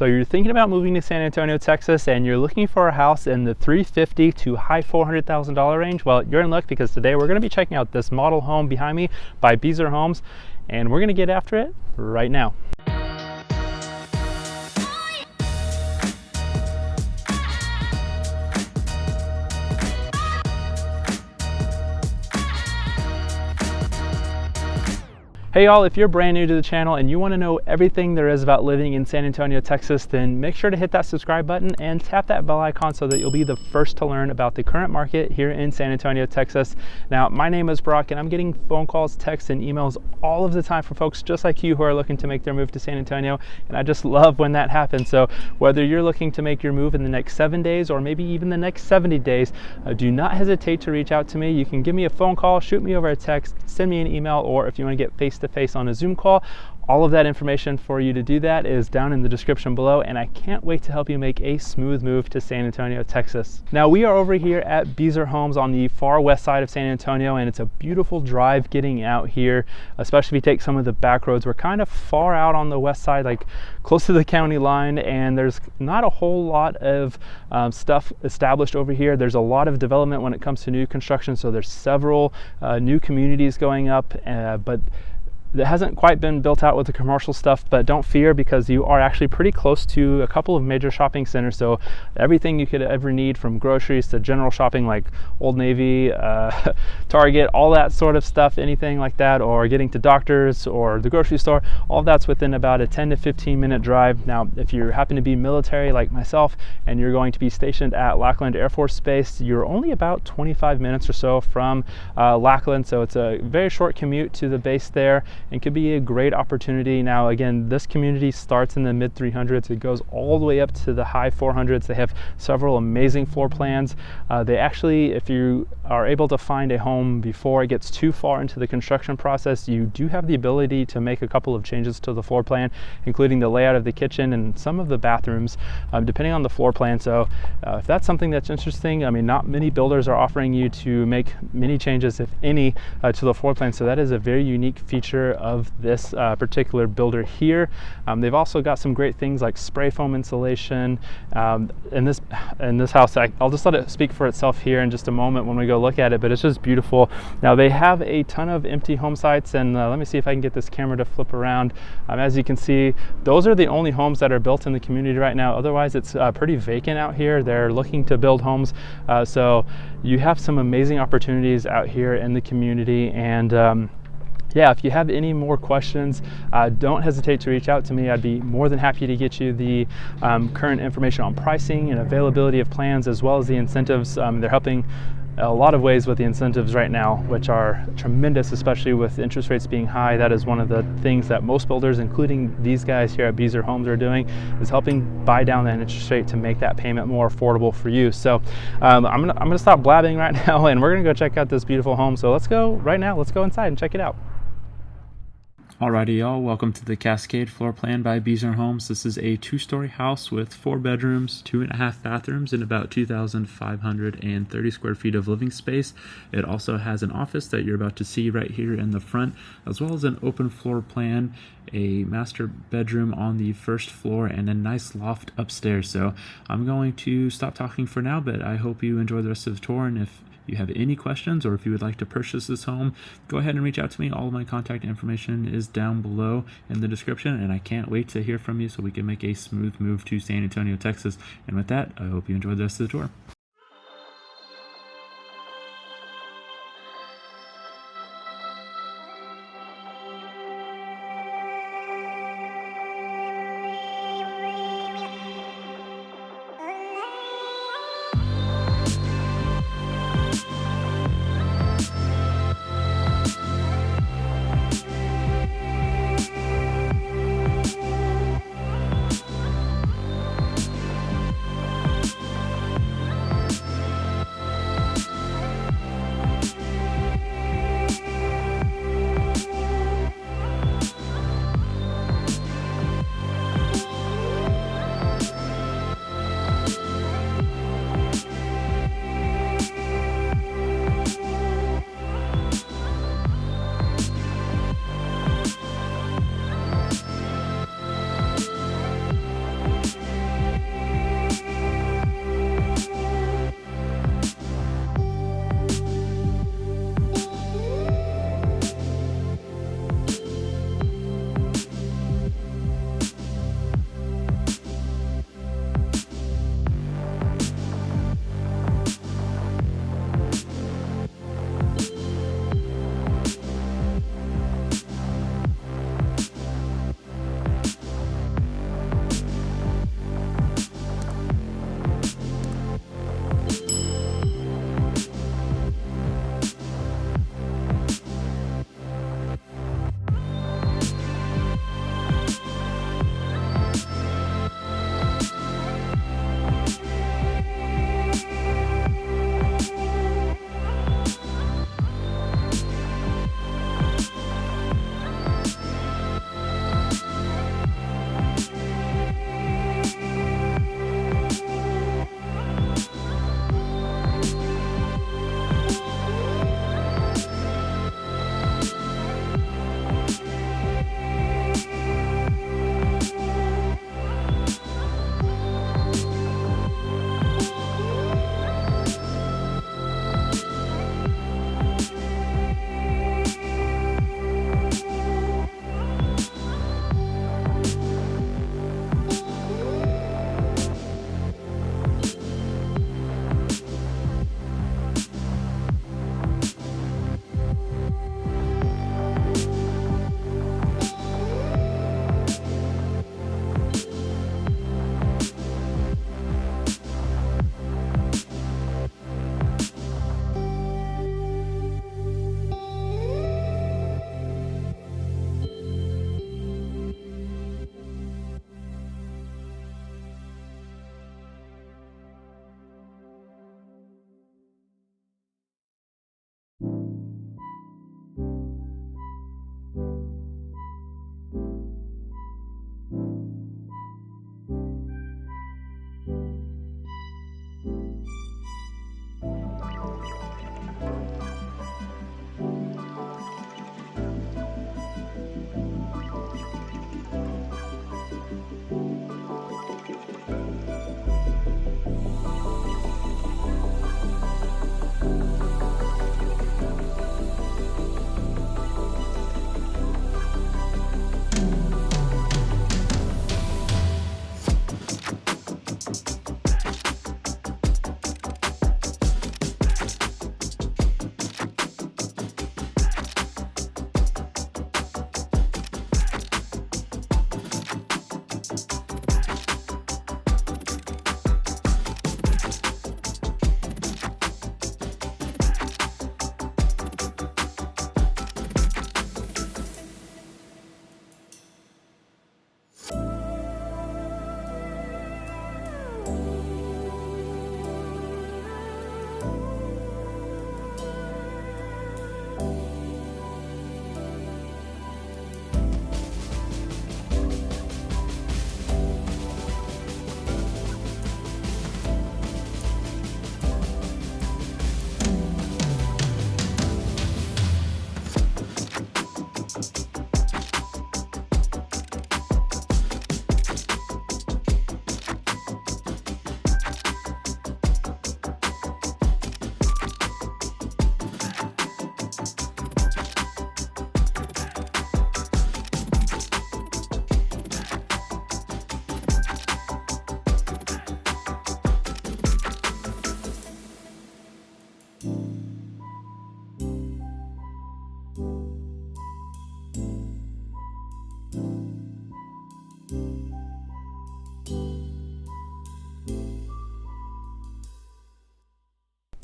So you're thinking about moving to San Antonio, Texas, and you're looking for a house in the $350,000 to high $400,000 range. Well, you're in luck, because today we're going to be checking out this model home behind me by Beazer Homes, and we're going to get after it right now. Hey y'all, if you're brand new to the channel and you want to know everything there is about living in San Antonio, Texas, then make sure to hit that subscribe button and tap that bell icon so that you'll be the first to learn about the current market here in San Antonio, Texas. Now, my name is Brock, and I'm getting phone calls, texts, and emails all of the time from folks just like you who are looking to make their move to San Antonio, and I just love when that happens. So whether you're looking to make your move in the next 7 days or maybe even the next 70 days, do not hesitate to reach out to me. You can give me a phone call, shoot me over a text, send me an email, or if you want to get face-to-face on a Zoom call, all of that information for you to do that is down in the description below, and I can't wait to help you make a smooth move to San Antonio, Texas. Now, we are over here at Beazer Homes on the far west side of San Antonio, and it's a beautiful drive getting out here, especially if you take some of the back roads. We're kind of far out on the west side, like close to the county line, and there's not a whole lot of stuff established over here. There's a lot of development when it comes to new construction, so there's several new communities going up, but that hasn't quite been built out with the commercial stuff. But don't fear, because you are actually pretty close to a couple of major shopping centers. So everything you could ever need, from groceries to general shopping like Old Navy, Target, all that sort of stuff, anything like that, or getting to doctors or the grocery store, all that's within about a 10 to 15 minute drive. Now, if you happen to be military like myself and you're going to be stationed at Lackland Air Force Base, you're only about 25 minutes or so from Lackland. So it's a very short commute to the base there, and could be a great opportunity. Now, again, this community starts in the mid 300s. It goes all the way up to the high 400s. They have several amazing floor plans. They actually, if you are able to find a home before it gets too far into the construction process, you do have the ability to make a couple of changes to the floor plan, including the layout of the kitchen and some of the bathrooms, depending on the floor plan. So if that's something that's interesting, I mean, not many builders are offering you to make many changes, if any, to the floor plan. So that is a very unique feature of this particular builder here. They've also got some great things like spray foam insulation. In this house, I'll just let it speak for itself here in just a moment when we go look at it, but it's just beautiful. Now, they have a ton of empty home sites, and let me see if I can get this camera to flip around. As you can see, those are the only homes that are built in the community right now. Otherwise, it's pretty vacant out here. They're looking to build homes, so you have some amazing opportunities out here in the community. And yeah, if you have any more questions, don't hesitate to reach out to me. I'd be more than happy to get you the current information on pricing and availability of plans, as well as the incentives. They're helping a lot of ways with the incentives right now, which are tremendous, especially with interest rates being high. That is one of the things that most builders, including these guys here at Beazer Homes, are doing, is helping buy down that interest rate to make that payment more affordable for you. So I'm gonna stop blabbing right now, and we're gonna go check out this beautiful home. So let's go right now. Let's go inside and check it out. Alrighty, y'all, welcome to the Cascade floor plan by Beazer Homes. This is a 2-story house with 4 bedrooms, 2.5 bathrooms, and about 2,530 square feet of living space. It also has an office that you're about to see right here in the front, as well as an open floor plan, a master bedroom on the first floor, and a nice loft upstairs. So I'm going to stop talking for now, but I hope you enjoy the rest of the tour. And if you have any questions, or if you would like to purchase this home, go ahead and reach out to me. All of my contact information is down below in the description, and I can't wait to hear from you so we can make a smooth move to San Antonio, Texas. And with that, I hope you enjoy the rest of the tour.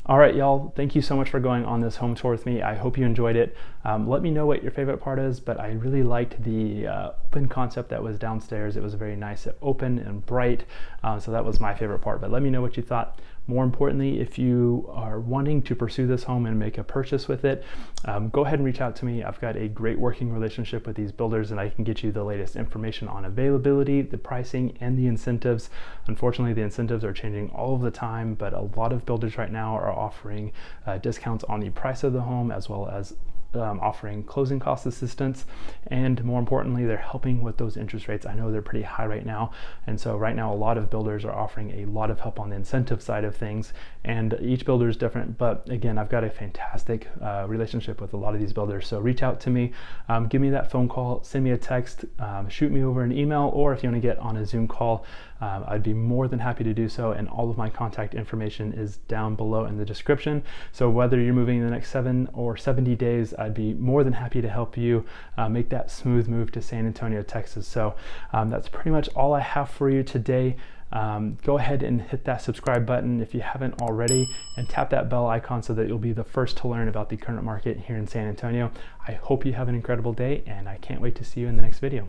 All right, y'all, thank you so much for going on this home tour with me. I hope you enjoyed it. Let me know what your favorite part is, but I really liked the open concept that was downstairs. It was very nice, open and bright, so that was my favorite part, but let me know what you thought. More importantly, if you are wanting to pursue this home and make a purchase with it, go ahead and reach out to me. I've got a great working relationship with these builders, and I can get you the latest information on availability, the pricing, and the incentives. Unfortunately, the incentives are changing all of the time, but a lot of builders right now are offering discounts on the price of the home, as well as offering closing cost assistance, and more importantly, they're helping with those interest rates. I know they're pretty high right now, and so right now a lot of builders are offering a lot of help on the incentive side of things, and each builder is different, but again, I've got a fantastic relationship with a lot of these builders. So reach out to me, give me that phone call, send me a text, shoot me over an email, or if you want to get on a Zoom call, I'd be more than happy to do so, and all of my contact information is down below in the description. So whether you're moving in the next 7 or 70 days, I'd be more than happy to help you make that smooth move to San Antonio, Texas. So that's pretty much all I have for you today. Go ahead and hit that subscribe button if you haven't already, and tap that bell icon so that you'll be the first to learn about the current market here in San Antonio. I hope you have an incredible day, and I can't wait to see you in the next video.